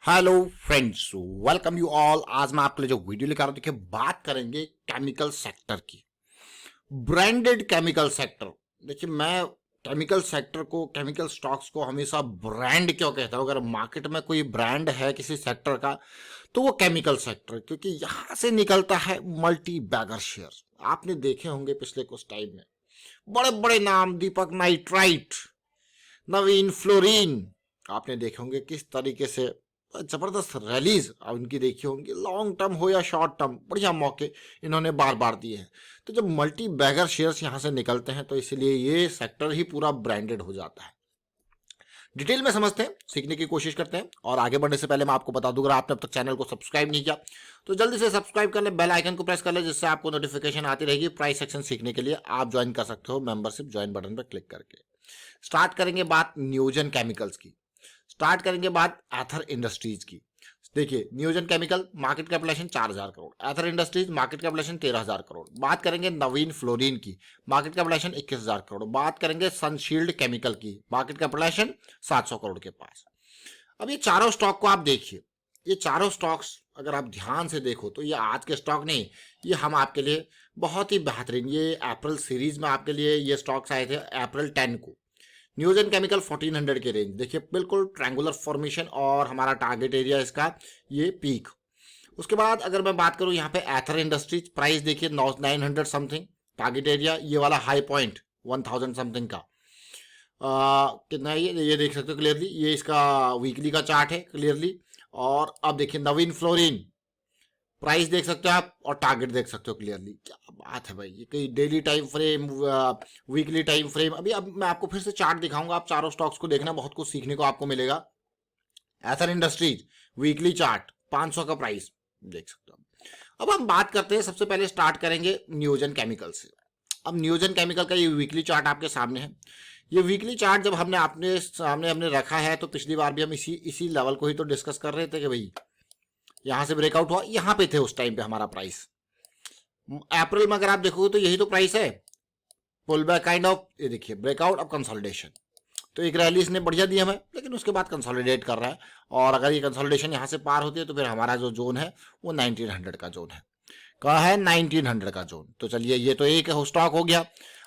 Hello friends, welcome you all. आज मैं आपके लिए जो वीडियो लेकर आ रहा हूं, देखिए बात करेंगे केमिकल सेक्टर की, ब्रांडेड केमिकल सेक्टर। देखिए मैं केमिकल सेक्टर को, केमिकल स्टॉक्स को हमेशा ब्रांड क्यों कहता हूं। अगर मार्केट में कोई ब्रांड है किसी सेक्टर का तो वो केमिकल सेक्टर, क्योंकि यहां से निकलता है मल्टी बैगर शेयर। आपने देखे होंगे पिछले कुछ टाइम में बड़े बड़े नाम, दीपक नाइट्राइट, नवीन फ्लोरीन, आपने देखे होंगे किस तरीके से जबरदस्त रैलीज उनकी देखी होंगी। लॉन्ग टर्म हो या शॉर्ट टर्म, बढ़िया मौके इन्होंने बार बार दिए हैं। तो जब मल्टी बैगर शेयर्स यहां से निकलते हैं तो इसलिए ये सेक्टर ही पूरा ब्रांडेड हो जाता है। डिटेल में समझते हैं, सीखने की कोशिश करते हैं। और आगे बढ़ने से पहले मैं आपको बता दूं, अगर आपने अब तक चैनल को सब्सक्राइब नहीं किया तो जल्दी से सब्सक्राइब कर ले, बेल आइकन को प्रेस कर ले, जिससे आपको नोटिफिकेशन आती रहेगी। प्राइस सेक्शन सीखने के लिए आप ज्वाइन कर सकते हो मेंबरशिप ज्वाइन बटन पर क्लिक करके। स्टार्ट करेंगे बात नियोजन केमिकल्स की, स्टार्ट करेंगे बात एथर इंडस्ट्रीज की। देखिए नियोजन केमिकल मार्केट कैपिटलाइजेशन 4000 करोड़, एथर इंडस्ट्रीज मार्केट कैपिटलाइजेशन 13000 करोड़। बात करेंगे नवीन फ्लोरीन की, मार्केट कैपिटलाइजेशन 21000 करोड़। बात करेंगे सनशील्ड केमिकल की, मार्केट कैपिटलाइजेशन 700 करोड़ के पास। अब ये चारों स्टॉक को आप देखिए, ये चारों स्टॉक्स अगर आप ध्यान से देखो तो ये आज के स्टॉक नहीं, ये हम आपके लिए बहुत ही बेहतरीन, ये अप्रैल सीरीज में आपके लिए ये स्टॉक्स आए थे अप्रैल 10 को। नियोजन केमिकल 1400 के रेंज, देखिए बिल्कुल ट्रायंगुलर फॉर्मेशन और हमारा टारगेट एरिया इसका ये पीक। उसके बाद अगर मैं बात करूं यहाँ पे एथर इंडस्ट्रीज, प्राइस देखिए 900 समथिंग, टारगेट एरिया ये वाला हाई पॉइंट 1000 समथिंग का। कितना है ये देख सकते हो क्लियरली, ये इसका वीकली का चार्ट है क्लियरली। और अब देखिए नवीन फ्लोरीन, प्राइस देख सकते हो आप और टारगेट देख सकते हो क्लियरली। क्या बात है भाई, ये कई daily time frame, weekly time frame. अभी अब मैं आपको फिर से चार्ट दिखाऊंगा, आप चारों स्टॉक्स को देखना, बहुत कुछ सीखने को आपको मिलेगा। एथर इंडस्ट्रीज वीकली चार्ट 500 का प्राइस देख सकते हो। अब हम बात करते हैं, सबसे पहले स्टार्ट करेंगे नियोजन केमिकल से। अब नियोजन केमिकल का ये वीकली चार्ट आपके सामने है। ये वीकली चार्ट जब हमने अपने सामने हमने रखा है तो पिछली बार भी हम इसी लेवल को ही तो डिस्कस कर रहे थे कि भाई यहां से ब्रेकआउट हुआ, यहां पे थे उस टाइम पे हमारा प्राइस। अप्रैल में अगर आप देखोगे तो यही तो प्राइस है, पुल बैक काइंड ऑफ। ये देखिए ब्रेकआउट, अब कंसोलिडेशन। तो एक रैली इसने बढ़िया दी हमें, लेकिन उसके बाद कंसोलिडेट कर रहा है। और अगर ये कंसोलिडेशन यहां से पार होती है तो फिर हमारा जो जोन है वो 1900 का जोन है। कहा है 1900 का जोन। तो चलिए ये तो एक स्टॉक हो गया।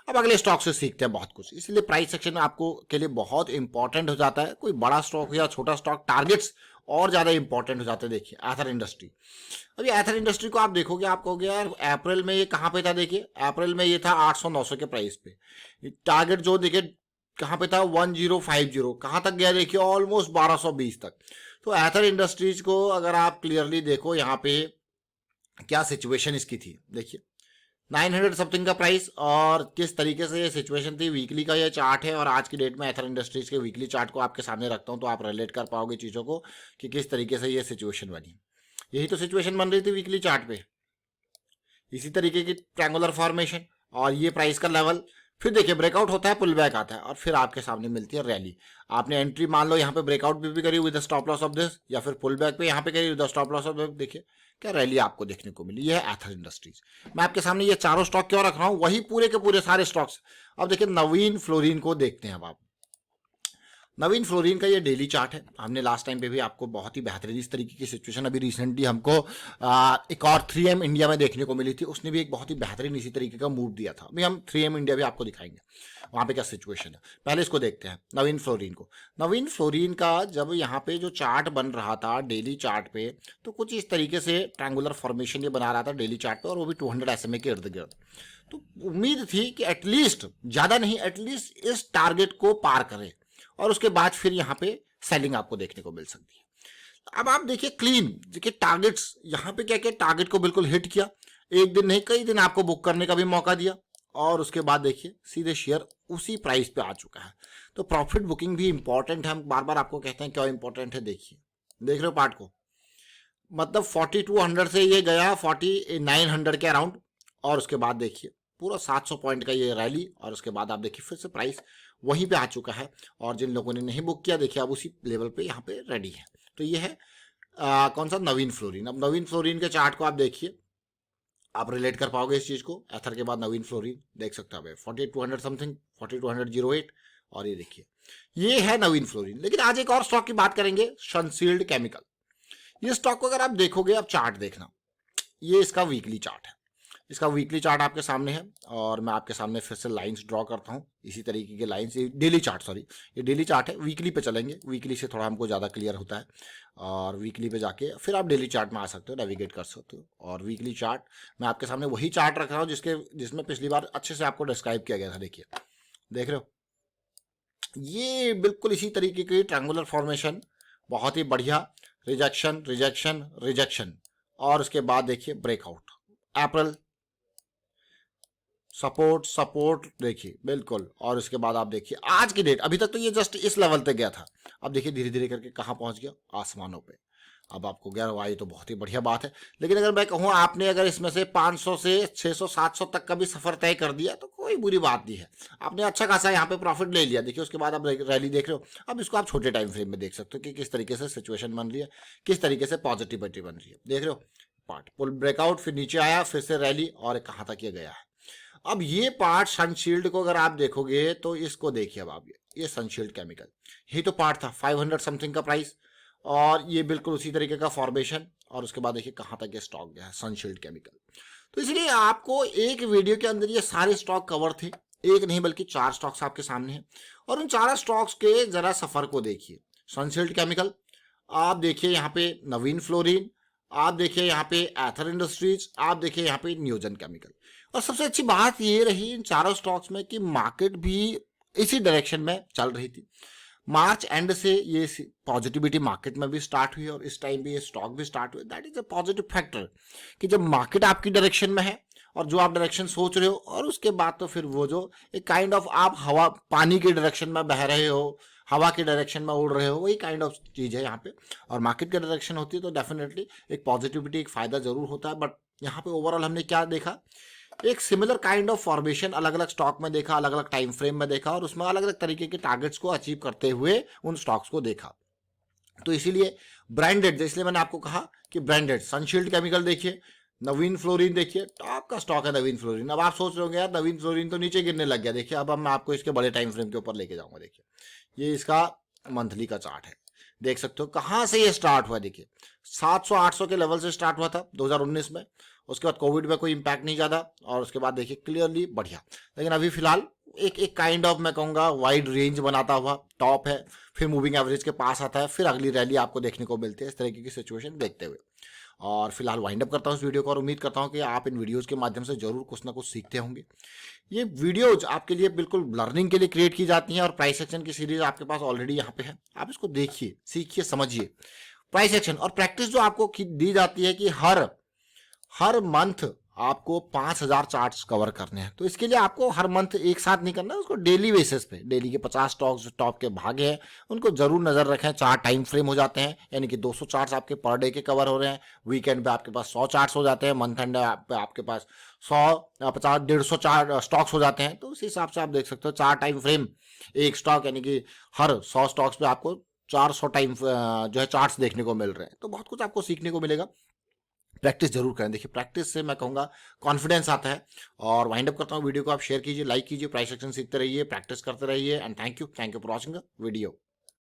अब अगले स्टॉक से सीखते हैं बहुत कुछ, इसलिए प्राइस सेक्शन आपको के लिए बहुत इंपॉर्टेंट हो जाता है। कोई बड़ा स्टॉक हो या छोटा स्टॉक, टारगेट्स और ज्यादा इंपॉर्टेंट हो जाते हैं। देखिए एथर इंडस्ट्री, अभी एथर इंडस्ट्री को आप देखोगे, आप कहोगे यार अप्रैल में ये कहां पे था। देखिए अप्रैल में ये था 800-900 के प्राइस पे। टारगेट जो देखिए कहां पे था 1050, कहां तक गया देखिए ऑलमोस्ट 1220 तक। तो एथर इंडस्ट्रीज को अगर आप क्लियरली देखो यहाँ पे क्या सिचुएशन इसकी थी, देखिए 900 समथिंग का प्राइस, और किस तरीके से ये सिचुएशन थी। वीकली का ये चार्ट है और आज की डेट में एथर इंडस्ट्रीज के वीकली चार्ट को आपके सामने रखता हूं तो आप रिलेट कर पाओगे चीज़ों को कि किस तरीके से ये सिचुएशन बनी। यही तो सिचुएशन बन रही थी वीकली चार्ट पे, इसी तरीके की ट्रायंगुलर फॉर्मेशन और ये प्राइस का लेवल। फिर देखिए ब्रेकआउट होता है, पुल बैक आता है और फिर आपके सामने मिलती है रैली। आपने एंट्री मान लो यहाँ पे ब्रेकआउट भी करी with stop loss of this, या फिर पुल बैक पे यहाँ पे करी with stop loss of this. देखिए क्या रैली आपको देखने को मिली। ये है एथर इंडस्ट्रीज। मैं आपके सामने ये चारों स्टॉक क्यों रख रहा हूँ, वही पूरे के पूरे सारे स्टॉक्स। अब देखिए नवीन फ्लोरीन को देखते हैं। अब आप नवीन फ्लोरीन का ये डेली चार्ट है। हमने लास्ट टाइम पे भी आपको बहुत ही बेहतरीन इस तरीके की सिचुएशन अभी रिसेंटली हमको एक और 3M इंडिया में देखने को मिली थी, उसने भी एक बहुत ही बेहतरीन इसी तरीके का मूव दिया था। अभी हम 3M इंडिया भी आपको दिखाएंगे वहां पे क्या सिचुएशन है। पहले इसको देखते हैं नवीन फ्लोरीन को। नवीन फ्लोरीन का जब यहाँ पे जो चार्ट बन रहा था डेली चार्ट पे, तो कुछ इस तरीके से ट्रायंगुलर फॉर्मेशन ये बना रहा था डेली चार्ट पे, और वो भी 200 SMA के इर्द गिर्द। तो उम्मीद थी कि एटलीस्ट, ज्यादा नहीं, एटलीस्ट इस टारगेट को पार करे और उसके बाद फिर यहाँ पे सेलिंग आपको देखने को मिल सकती है। अब आप देखिए क्लीन, देखिए टारगेट्स यहाँ पे क्या क्या, टारगेट को बिल्कुल हिट किया। एक दिन नहीं कई दिन आपको बुक करने का भी मौका दिया, और उसके बाद देखिए सीधे शेयर उसी प्राइस पे आ चुका है। तो प्रॉफिट बुकिंग भी इंपॉर्टेंट है। हम बार बार आपको कहते हैं क्या इंपॉर्टेंट है। देखिए देख रहे हो पार्ट को, मतलब 4200 से ये गया 4900 के अराउंड, और उसके बाद देखिए पूरा 700 पॉइंट का ये रैली, और उसके बाद आप देखिए फिर से प्राइस वहीं पे आ चुका है। और जिन लोगों ने नहीं बुक किया देखिए अब उसी लेवल पे यहाँ पे रेडी है। तो ये है कौन सा, नवीन फ्लोरीन। अब नवीन फ्लोरीन के चार्ट को आप देखिए, आप रिलेट कर पाओगे इस चीज को। एथर के बाद नवीन फ्लोरीन देख सकते हो 4200 समथिंग, 4208, और ये देखिए ये है नवीन फ्लोरीन। लेकिन आज एक और स्टॉक की बात करेंगे, सनशील्ड केमिकल। ये स्टॉक को अगर आप देखोगे, आप चार्ट देखना, ये इसका वीकली चार्ट है। इसका वीकली चार्ट आपके सामने है और मैं आपके सामने फिर से लाइंस ड्रॉ करता हूँ, इसी तरीके के लाइंस। ये डेली चार्ट, सॉरी ये डेली चार्ट है, वीकली पे चलेंगे, वीकली से थोड़ा हमको ज़्यादा क्लियर होता है। और वीकली पे जाके फिर आप डेली चार्ट में आ सकते हो, नेविगेट कर सकते हो। और वीकली चार्ट मैं आपके सामने वही चार्ट रख रहा हूँ जिसमें पिछली बार अच्छे से आपको डिस्क्राइब किया गया था। देखिए, देख रहे हो, ये बिल्कुल इसी तरीके की ट्रायंगुलर फॉर्मेशन, बहुत ही बढ़िया, रिजेक्शन रिजेक्शन रिजेक्शन, और उसके बाद देखिए ब्रेकआउट, अप्रैल सपोर्ट सपोर्ट, देखिए बिल्कुल। और उसके बाद आप देखिए आज की डेट, अभी तक तो ये जस्ट इस लेवल तक गया था, अब देखिए धीरे धीरे करके कहाँ पहुंच गया, आसमानों पे। अब आपको 11 आई तो बहुत ही बढ़िया बात है। लेकिन अगर मैं कहूँ, आपने अगर इसमें से 500 से 600 700 तक का भी सफर तय कर दिया तो कोई बुरी बात नहीं है, आपने अच्छा खासा यहाँ पे प्रॉफिट ले लिया। देखिए उसके बाद आप रैली देख रहे हो, अब इसको आप छोटे टाइम फ्रेम में देख सकते हो कि किस तरीके से सिचुएशन बन रही है, किस तरीके से पॉजिटिविटी बन रही है। देख रहे हो, पार्ट पुल ब्रेकआउट, फिर नीचे आया, फिर से रैली, और कहाँ तक ये गया है। अब ये पार्ट सनशील्ड को अगर आप देखोगे तो इसको देखिए, अब आप ये सनशील्ड केमिकल, यही तो पार्ट था, 500 समथिंग का प्राइस, और ये बिल्कुल उसी तरीके का फॉर्मेशन। और उसके बाद देखिए कहाँ तक ये स्टॉक गया है, सनशील्ड केमिकल। तो इसलिए आपको एक वीडियो के अंदर ये सारे स्टॉक कवर थे, एक नहीं बल्कि 4 स्टॉक्स आपके सामने हैं, और उन 4 स्टॉक्स के जरा सफर को देखिए। सनशील्ड केमिकल, आप देखिए यहाँ पे नवीन फ्लोरीन, आप देखिए यहाँ पे एथर इंडस्ट्रीज, आप देखिए यहाँ पे नियोजन केमिकल। और सबसे अच्छी बात ये रही इन चारों स्टॉक्स में कि मार्केट भी इसी डायरेक्शन में चल रही थी। मार्च एंड से ये पॉजिटिविटी मार्केट में भी स्टार्ट हुई और इस टाइम भी ये स्टॉक भी स्टार्ट हुए। That is a positive factor कि जब मार्केट आपकी डायरेक्शन में है और जो आप डायरेक्शन सोच रहे हो, और उसके बाद तो फिर वो जो एक काइंड ऑफ आप हवा पानी के डायरेक्शन में बह रहे हो, हवा के डायरेक्शन में उड़ रहे हो, वही काइंड ऑफ चीज़ है यहाँ पे। और मार्केट की डायरेक्शन होती है तो डेफिनेटली एक पॉजिटिविटी, एक फायदा जरूर होता है। बट यहाँ पे ओवरऑल हमने क्या देखा, एक सिमिलर काइंड ऑफ फॉर्मेशन अलग अलग स्टॉक में देखा, अलग अलग टाइम फ्रेम में देखा, और उसमें अलग अलग तरीके के टारगेट्स को अचीव करते हुए उन स्टॉक्स को देखा। तो इसीलिए ब्रांडेड, इसलिए मैंने आपको कहा कि ब्रांडेड, सनशील्ड केमिकल देखिए, नवीन फ्लोरीन देखिए, टॉप का स्टॉक है नवीन फ्लोरीन। अब आप सोच रहे होंगे यार नवीन फ्लोरीन तो नीचे गिरने लग गया। देखिए अब मैं आपको इसके बड़े टाइम फ्रेम के ऊपर लेके जाऊंगा। देखिए ये इसका मंथली का चार्ट है, देख सकते हो कहाँ से ये स्टार्ट हुआ। देखिए 700-800 के लेवल से स्टार्ट हुआ था 2019 में, उसके बाद कोविड में कोई इम्पैक्ट नहीं ज़्यादा, और उसके बाद देखिए क्लियरली बढ़िया। लेकिन अभी फिलहाल एक काइंड ऑफ मैं कहूँगा वाइड रेंज बनाता हुआ टॉप है, फिर मूविंग एवरेज के पास आता है, फिर अगली रैली आपको देखने को मिलती है, इस तरीके की सिचुएशन देखते हुए। और फिलहाल वाइंड अप करता हूँ इस वीडियो को, और उम्मीद करता हूँ कि आप इन वीडियोज़ के माध्यम से जरूर कुछ ना कुछ सीखते होंगे। ये वीडियोज आपके लिए बिल्कुल लर्निंग के लिए क्रिएट की जाती हैं, और प्राइस एक्शन की सीरीज आपके पास ऑलरेडी यहाँ पे है, आप इसको देखिए, सीखिए, समझिए। प्राइस एक्शन और प्रैक्टिस जो आपको दी जाती है कि हर मंथ आपको 5000 चार्ट्स कवर करने हैं, तो इसके लिए आपको हर मंथ एक साथ नहीं करना है, उसको डेली बेसिस पे, डेली के 50 स्टॉक्स जो टॉप के भागे हैं उनको जरूर नजर रखें। 4 टाइम फ्रेम हो जाते हैं, यानी कि 200 चार्ट्स आपके पर डे के कवर हो रहे हैं। वीकेंड पे आपके पास 100 चार्ट्स हो जाते हैं, मंथ एंड पे आपके पास 100-50-150 स्टॉक्स हो जाते हैं। तो उस हिसाब से आप देख सकते हो 4 टाइम फ्रेम एक स्टॉक, यानी कि हर 100 स्टॉक्स पे आपको 400 टाइम जो है चार्ट्स देखने को मिल रहे हैं। तो बहुत कुछ आपको सीखने को मिलेगा, प्रैक्टिस जरूर करें। देखिए प्रैक्टिस से मैं कहूँगा कॉन्फिडेंस आता है। और वाइंड अप करता हूँ वीडियो को, आप शेयर कीजिए, लाइक कीजिए, प्राइस एक्शन सीखते रहिए, प्रैक्टिस करते रहिए, and thank you for watching the video.